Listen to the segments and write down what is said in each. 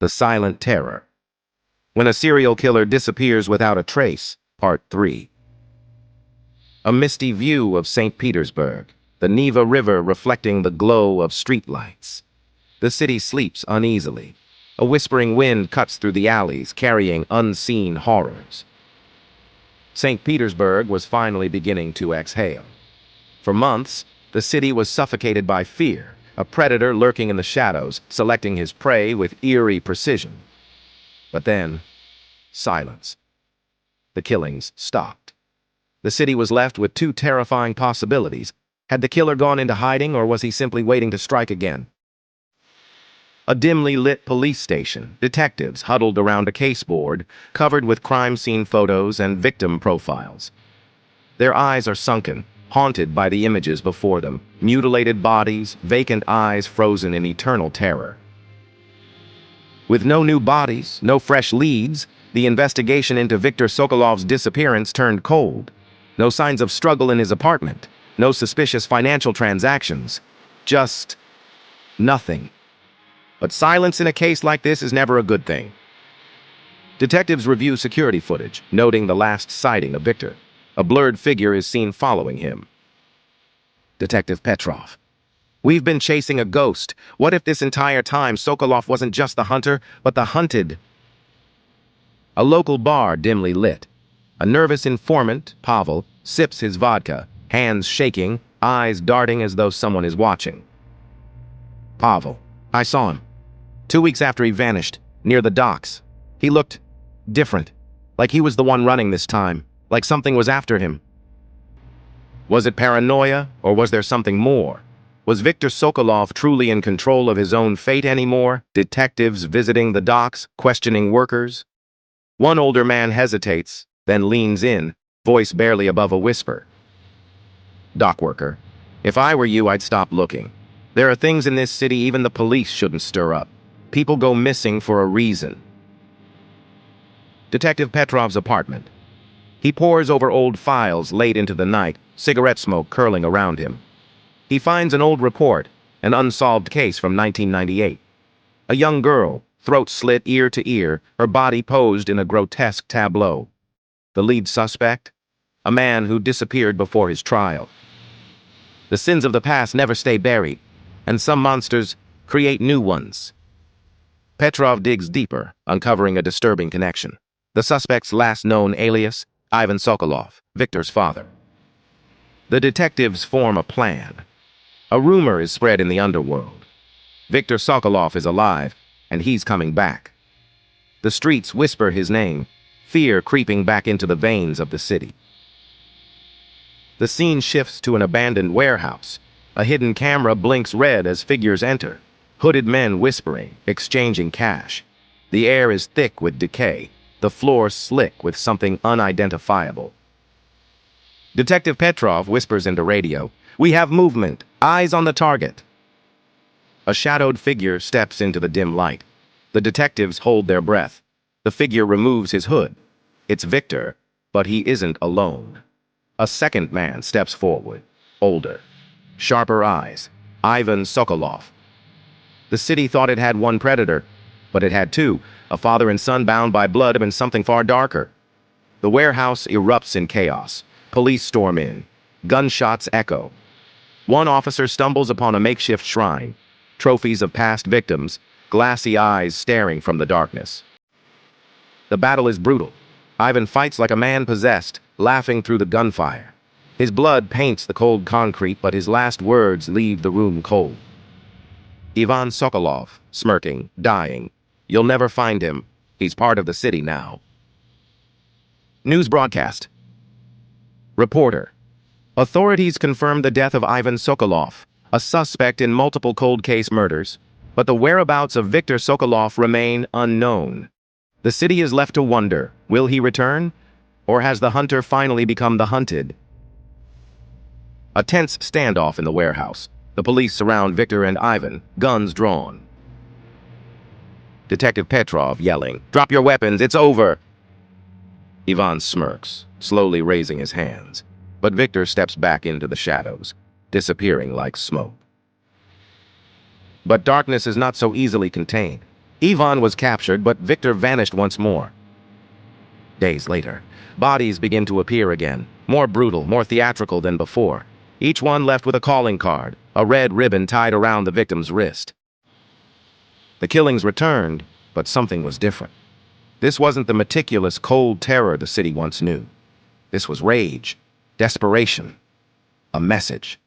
The Silent Terror. When a serial killer disappears without a trace, Part 3. A misty view of St. Petersburg, the Neva River reflecting the glow of streetlights. The city sleeps uneasily. A whispering wind cuts through the alleys, carrying unseen horrors. St. Petersburg was finally beginning to exhale. For months, the city was suffocated by fear, a predator lurking in the shadows, selecting his prey with eerie precision. But then, silence. The killings stopped. The city was left with two terrifying possibilities. Had the killer gone into hiding, or was he simply waiting to strike again? A dimly lit police station, detectives huddled around a caseboard, covered with crime scene photos and victim profiles. Their eyes are sunken, haunted by the images before them, mutilated bodies, vacant eyes frozen in eternal terror. With no new bodies, no fresh leads, the investigation into Viktor Sokolov's disappearance turned cold. No signs of struggle in his apartment, no suspicious financial transactions, just nothing. But silence in a case like this is never a good thing. Detectives review security footage, noting the last sighting of Viktor. A blurred figure is seen following him. Detective Petrov. We've been chasing a ghost. What if this entire time Sokolov wasn't just the hunter, but the hunted? A local bar dimly lit. A nervous informant, Pavel, sips his vodka, hands shaking, eyes darting as though someone is watching. Pavel. I saw him. 2 weeks after he vanished, near the docks. He looked different, like he was the one running this time, like something was after him. Was it paranoia, or was there something more? Was Viktor Sokolov truly in control of his own fate anymore? Detectives visiting the docks, questioning workers. One older man hesitates, then leans in, voice barely above a whisper. Dock worker. If I were you, I'd stop looking. There are things in this city even the police shouldn't stir up. People go missing for a reason. Detective Petrov's apartment. He pores over old files late into the night, cigarette smoke curling around him. He finds an old report, an unsolved case from 1998. A young girl, throat slit ear to ear, her body posed in a grotesque tableau. The lead suspect? A man who disappeared before his trial. The sins of the past never stay buried, and some monsters create new ones. Petrov digs deeper, uncovering a disturbing connection. The suspect's last known alias, Ivan Sokolov, Viktor's father. The detectives form a plan. A rumor is spread in the underworld. Viktor Sokolov is alive, and he's coming back. The streets whisper his name, fear creeping back into the veins of the city. The scene shifts to an abandoned warehouse. A hidden camera blinks red as figures enter. Hooded men whispering, exchanging cash. The air is thick with decay, the floor slick with something unidentifiable. Detective Petrov whispers into radio, "We have movement, eyes on the target." A shadowed figure steps into the dim light. The detectives hold their breath. The figure removes his hood. It's Viktor, but he isn't alone. A second man steps forward, older, sharper eyes, Ivan Sokolov. The city thought it had one predator, but it had two, a father and son bound by blood and something far darker. The warehouse erupts in chaos. Police storm in. Gunshots echo. One officer stumbles upon a makeshift shrine, trophies of past victims, glassy eyes staring from the darkness. The battle is brutal. Ivan fights like a man possessed, laughing through the gunfire. His blood paints the cold concrete, but his last words leave the room cold. Ivan Sokolov, smirking, dying. You'll never find him. He's part of the city now. News broadcast. Reporter. Authorities confirmed the death of Ivan Sokolov, a suspect in multiple cold case murders, but the whereabouts of Viktor Sokolov remain unknown. The city is left to wonder, will he return? Or has the hunter finally become the hunted? A tense standoff in the warehouse. The police surround Viktor and Ivan, guns drawn. Detective Petrov yelling, "Drop your weapons, it's over!" Ivan smirks, slowly raising his hands, but Viktor steps back into the shadows, disappearing like smoke. But darkness is not so easily contained. Ivan was captured, but Viktor vanished once more. Days later, bodies begin to appear again, more brutal, more theatrical than before. Each one left with a calling card, a red ribbon tied around the victim's wrist. The killings returned, but something was different. This wasn't the meticulous, cold terror the city once knew. This was rage, desperation, a message.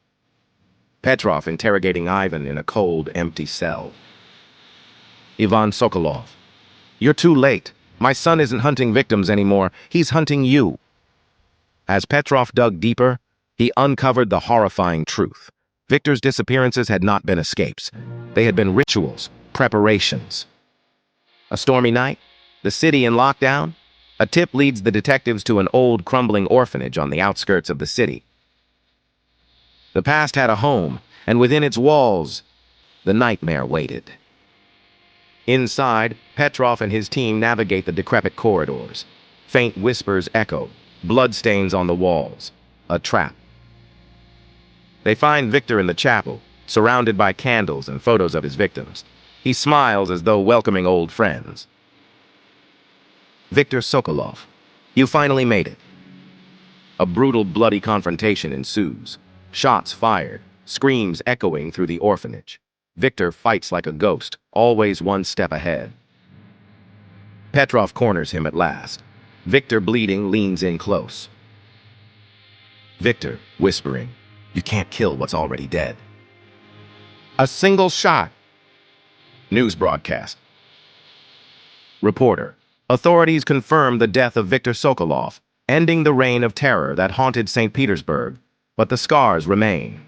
Petrov interrogating Ivan in a cold, empty cell. Ivan Sokolov, you're too late. My son isn't hunting victims anymore. He's hunting you. As Petrov dug deeper, he uncovered the horrifying truth. Viktor's disappearances had not been escapes. They had been rituals, preparations. A stormy night? The city in lockdown? A tip leads the detectives to an old, crumbling orphanage on the outskirts of the city. The past had a home, and within its walls, the nightmare waited. Inside, Petrov and his team navigate the decrepit corridors. Faint whispers echo, bloodstains on the walls. A trap. They find Viktor in the chapel, surrounded by candles and photos of his victims. He smiles as though welcoming old friends. Viktor Sokolov, you finally made it. A brutal, bloody confrontation ensues. Shots fired, screams echoing through the orphanage. Viktor fights like a ghost, always one step ahead. Petrov corners him at last. Viktor, bleeding, leans in close. Viktor, whispering, you can't kill what's already dead. A single shot. News broadcast. Reporter, authorities confirm the death of Viktor Sokolov, ending the reign of terror that haunted St. Petersburg, but the scars remain.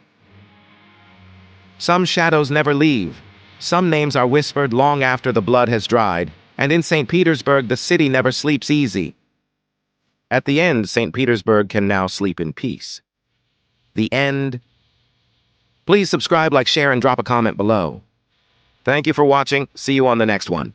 Some shadows never leave. Some names are whispered long after the blood has dried, and in St. Petersburg the city never sleeps easy. At the end, St. Petersburg can now sleep in peace. The end. Please subscribe, like, share, and drop a comment below. Thank you for watching. See you on the next one.